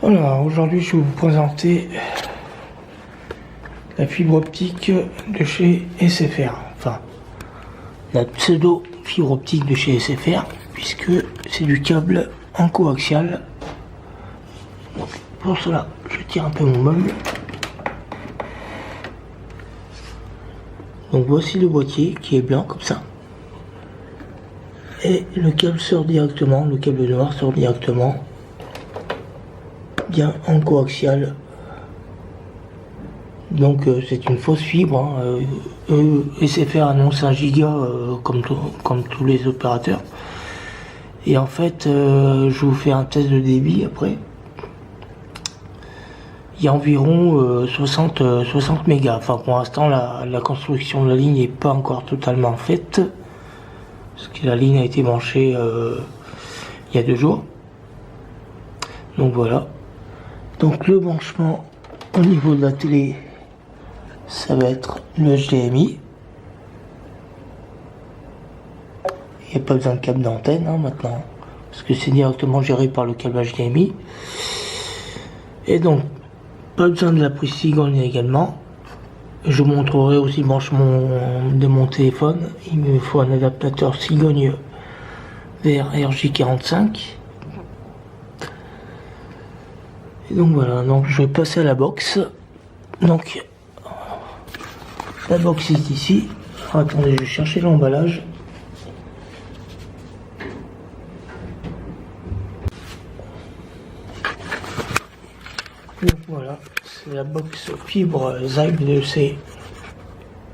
Alors aujourd'hui je vais vous présenter la fibre optique de chez SFR, enfin la pseudo fibre optique de chez SFR, puisque c'est du câble en coaxial. Donc, pour cela je tire un peu mon meuble. Donc voici le boîtier qui est blanc comme ça. Et le câble sort directement, le câble noir sort directement bien en coaxial. Donc c'est une fausse fibre, SFR annonce 1 giga comme tous les opérateurs. Et en fait je vous fais un test de débit après. Il y a environ 60 mégas. Enfin pour l'instant la construction de la ligne n'est pas encore totalement faite, parce que la ligne a été branchée il y a 2 jours. Donc voilà. Donc le branchement au niveau de la télé, ça va être le HDMI. Il n'y a pas besoin de câble d'antenne maintenant, parce que c'est directement géré par le câble HDMI. Et donc, pas besoin de la prise cigogne également. Je vous montrerai aussi le branchement de mon téléphone. Il me faut un adaptateur cigogne vers RJ45. Et donc voilà, donc je vais passer à la box. Donc la box est ici. Alors, attendez, je vais chercher l'emballage. Donc voilà, c'est la box fibre Zybe de chez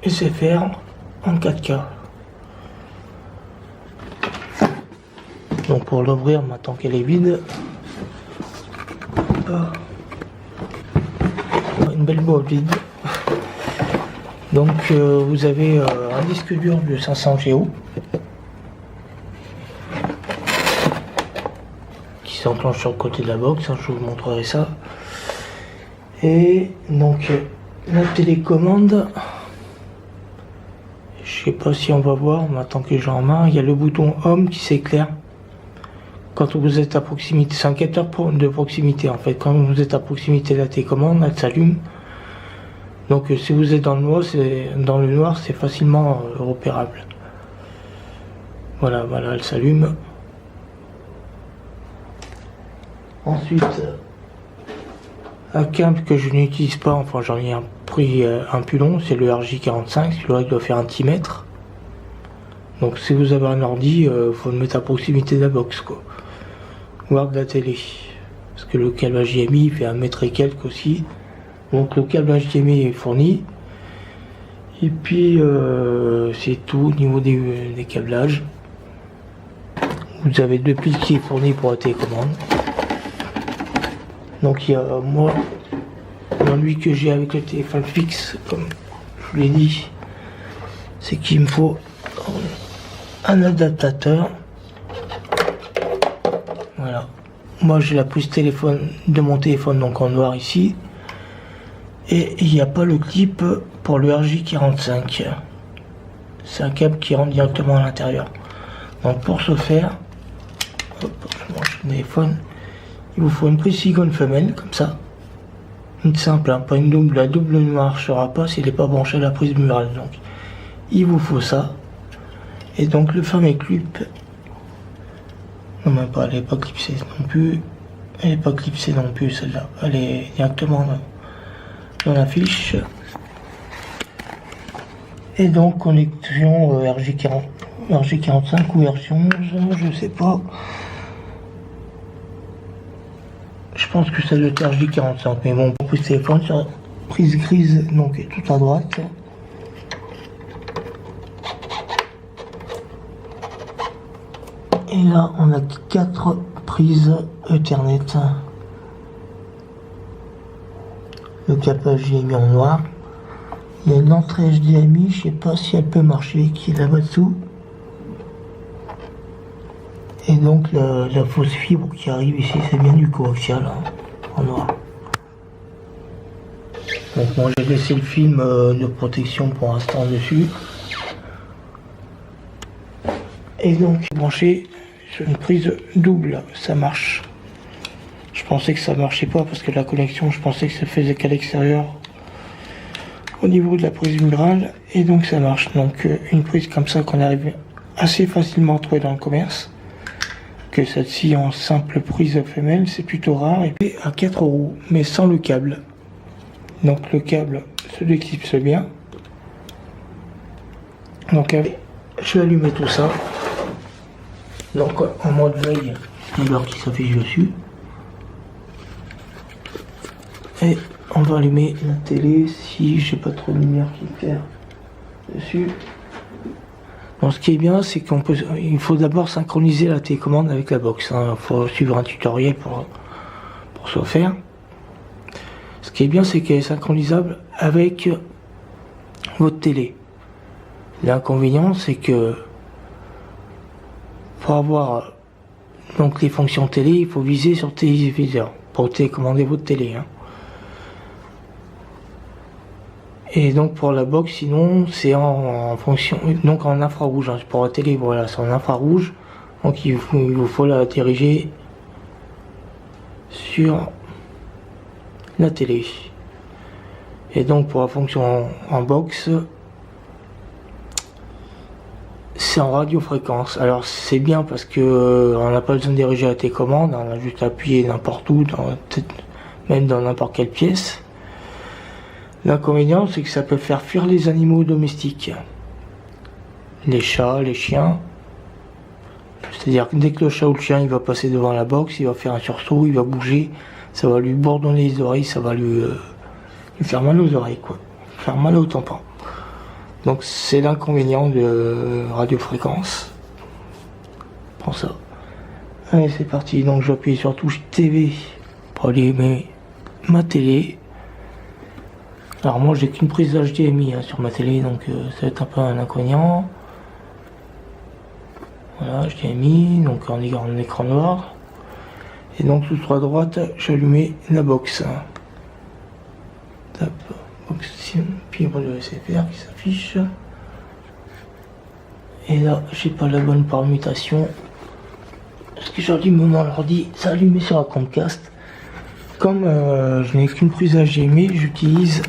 SFR en 4K. Donc pour l'ouvrir maintenant qu'elle est vide, une belle boîte vide. Donc vous avez un disque dur de 500 Go qui s'enclenche sur le côté de la box, je vous montrerai ça. Et donc la télécommande, je sais pas si on va voir maintenant que j'ai en main, il y a le bouton Home qui s'éclaire quand vous êtes à proximité. C'est un capteur de proximité en fait. Quand vous êtes à proximité de la télécommande, elle s'allume. Donc si vous êtes dans le noir, c'est facilement repérable. Voilà, elle s'allume. Ensuite, un câble que je n'utilise pas, enfin j'en ai pris un plus long, c'est le RJ45, celui-là il doit faire 1 petit mètre. Donc si vous avez un ordi, faut le mettre à proximité de la box quoi. Voire de la télé. Parce que le câble HDMI fait 1 mètre et quelques aussi. Donc le câble HDMI est fourni. Et puis c'est tout au niveau des câblages. Vous avez 2 piles qui est fournies pour la télécommande. Donc il y a moi, l'ennui que j'ai avec le téléphone fixe, comme je vous l'ai dit, c'est qu'il me faut un adaptateur. Voilà. Moi j'ai la prise téléphone de mon téléphone donc en noir ici. Et il n'y a pas le clip pour le RJ45. C'est un câble qui rentre directement à l'intérieur. Donc pour ce faire, hop, je branche le téléphone. Il vous faut une prise cigogne femelle, comme ça. Une simple, pas une double. La double ne marchera pas s'il n'est pas branché à la prise murale. Donc, il vous faut ça. Et donc, le fameux clip. Non, même pas, elle n'est pas clipsée non plus. Elle n'est pas clipsée non plus, celle-là. Elle est directement dans la fiche. Et donc, connexion RJ45 ou RJ11, je sais pas. Je pense que c'est le RJ45, mais bon, pour prise téléphone, sur prise grise, donc est tout à droite. Et là, on a 4 prises Ethernet. Le câble HDMI en noir. Il y a une entrée HDMI, je sais pas si elle peut marcher, qui est là-bas dessous. Et donc la fausse fibre qui arrive ici, c'est bien du coaxial en noir. Donc moi j'ai laissé le film de protection pour l'instant dessus. Et donc branché sur une prise double, ça marche. Je pensais que ça marchait pas parce que la connexion, je pensais que ça faisait qu'à l'extérieur au niveau de la prise murale, et donc ça marche. Donc une prise comme ça qu'on arrive assez facilement à trouver dans le commerce, que celle-ci en simple prise femelle, c'est plutôt rare, et puis à 4 €, mais sans le câble. Donc le câble se déclipse bien. Donc je vais allumer tout ça. Donc en mode veille, l'heure qui s'affiche dessus. Et on va allumer la télé si j'ai pas trop de lumière qui éclaire dessus. Donc ce qui est bien, c'est il faut d'abord synchroniser la télécommande avec la box. Il faut suivre un tutoriel pour ce faire. Ce qui est bien, c'est qu'elle est synchronisable avec votre télé. L'inconvénient, c'est que pour avoir donc les fonctions télé, il faut viser sur le téléviseur pour télécommander votre télé. Hein. Et donc pour la box, sinon c'est en fonction, donc en infrarouge. Hein. Pour la télé, voilà, c'est en infrarouge. Donc il vous faut la diriger sur la télé. Et donc pour la fonction en box, c'est en radiofréquence. Alors c'est bien parce que on n'a pas besoin de diriger la télécommande, on a juste à appuyer n'importe où, même dans n'importe quelle pièce. L'inconvénient, c'est que ça peut faire fuir les animaux domestiques, les chats, les chiens. C'est-à-dire que dès que le chat ou le chien il va passer devant la box, il va faire un sursaut, il va bouger, ça va lui bourdonner les oreilles, ça va lui faire mal aux oreilles, quoi, faire mal au tympan. Donc c'est l'inconvénient de radiofréquence. Prends ça. Allez, c'est parti. Donc j'appuie sur touche TV pour allumer ma télé. Alors moi j'ai qu'une prise HDMI sur ma télé, donc ça va être un peu un inconvénient. Voilà, HDMI, donc en écran noir. Et donc tout à droite, j'ai allumé la box. Tape, box, puis le SFR qui s'affiche. Et là, j'ai pas la bonne permutation. Parce que j'ai allumé mon ordi, ça a allumé sur la Chromecast. Comme je n'ai qu'une prise HDMI, j'utilise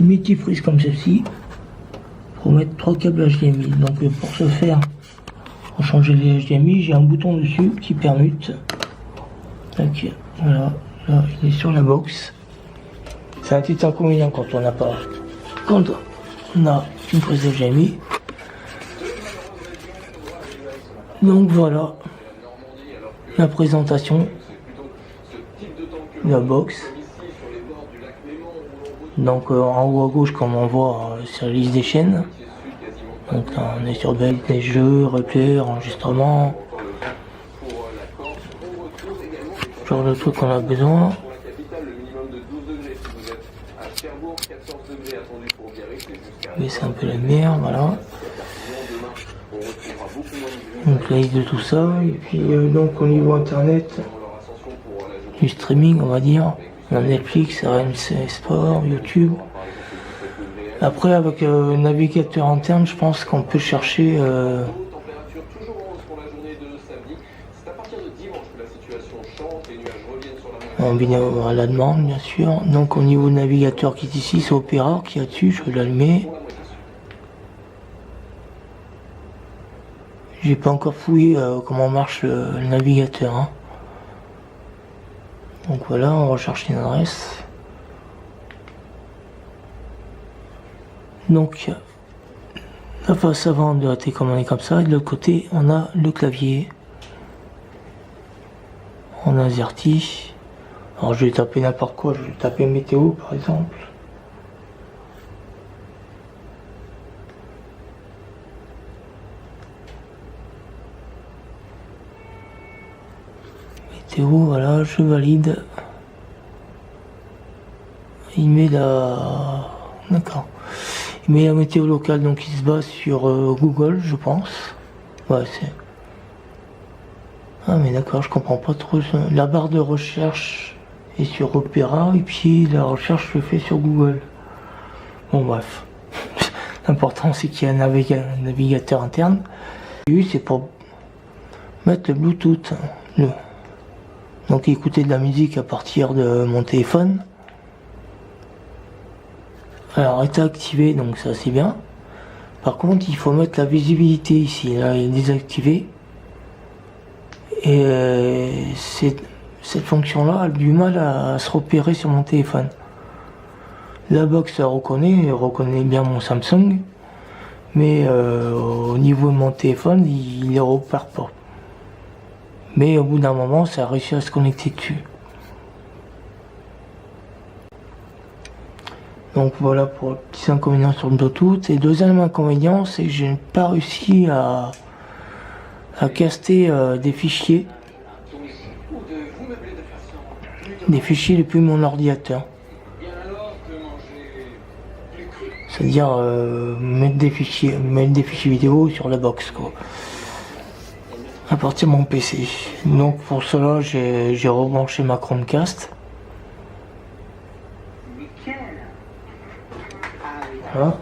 une multiprise comme celle-ci pour mettre 3 câbles HDMI. Donc pour ce faire, pour changer les HDMI, j'ai un bouton dessus qui permute. Tac, voilà, là il est sur la box. C'est un petit inconvénient quand on n'a pas, quand on a une prise HDMI. Donc voilà la présentation de la box. Donc en haut à gauche, comme on voit, c'est la liste des chaînes. Donc là, on est sur des jeux, replay, enregistrement, genre de trucs qu'on a besoin. Baisser un peu la lumière, voilà. Donc la liste de tout ça, et puis donc au niveau internet, du streaming on va dire, on a Netflix, RMC Sport, YouTube. Après avec navigateur interne, je pense qu'on peut chercher en vidéo à la demande bien sûr. Donc au niveau navigateur qui est ici, c'est Opera qui est dessus, je vais l'allumer. J'ai pas encore fouillé comment marche le navigateur. Hein. Donc voilà, on recherche une adresse. Donc la face avant de la télécommande est comme ça, et de l'autre côté on a le clavier en AZERTY. Alors je vais taper n'importe quoi, je vais taper météo par exemple. Météo, voilà, je valide. Il met la... D'accord. Il met la météo locale, donc il se base sur Google, je pense. Ouais, c'est... Ah mais d'accord, je comprends pas trop. La barre de recherche est sur Opera, et puis la recherche se fait sur Google. Bon bref. L'important c'est qu'il y a un navigateur interne. Lui c'est pour mettre le Bluetooth. Donc écouter de la musique à partir de mon téléphone. Alors est activé, donc ça c'est bien. Par contre il faut mettre la visibilité ici, là il est désactivé. Et cette fonction là a du mal à se repérer sur mon téléphone. La box reconnaît bien mon Samsung, mais au niveau de mon téléphone il ne repère pas. Mais au bout d'un moment ça a réussi à se connecter dessus. Donc voilà pour les petits inconvénients sur le Bluetooth. Et deuxième inconvénient, c'est que je n'ai pas réussi à caster des fichiers depuis mon ordinateur. C'est-à-dire mettre des fichiers vidéo sur la box quoi, à partir de mon PC. Donc pour cela j'ai rebranché ma Chromecast. Voilà.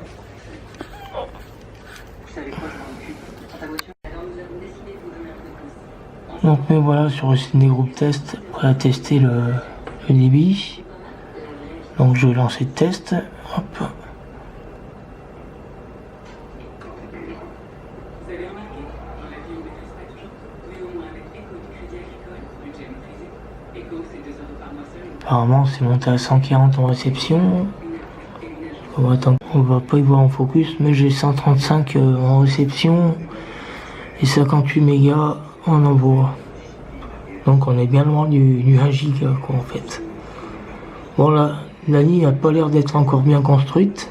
Donc mais voilà, sur le site des groupes tests, prêt à tester le débit. Donc je vais lancer le test. Hop. Apparemment c'est monté à 140 en réception. On va pas y voir en focus, mais j'ai 135 en réception et 58 mégas en envoi. Donc on est bien loin du 1 giga quoi en fait. Bon là, la ligne n'a pas l'air d'être encore bien construite.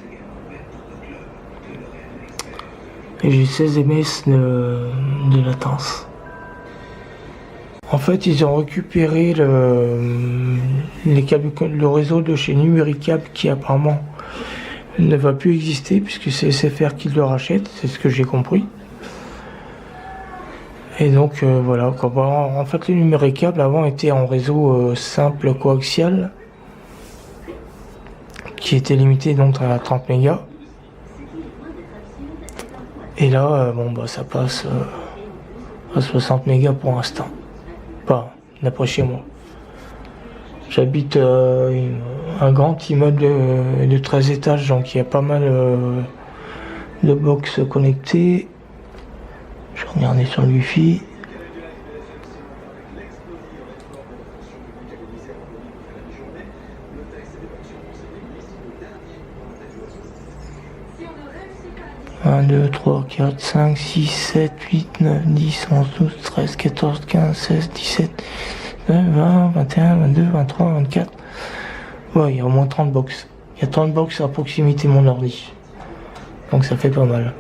Et j'ai 16 ms de latence. En fait, ils ont récupéré le réseau de chez Numéricable qui apparemment ne va plus exister puisque c'est SFR qui le rachète, c'est ce que j'ai compris. Et donc voilà, en fait le Numéricable avant était en réseau simple coaxial qui était limité donc à 30 mégas. Et là, bon bah ça passe à 60 mégas pour l'instant. Pas d'après chez moi. J'habite un grand immeuble de 13 étages, donc il y a pas mal de box connectées. Je vais regarder sur le Wi-Fi. Un, 2, 3, 4, 5, 6, 7, 8, 9, 10, 11, 12, 13, 14, 15, 16, 17, 20, 21, 22, 23, 24. Ouais, il y a au moins 30 box. Il y a 30 box à proximité de mon ordi. Donc ça fait pas mal.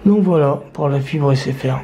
Donc voilà pour la fibre SFR.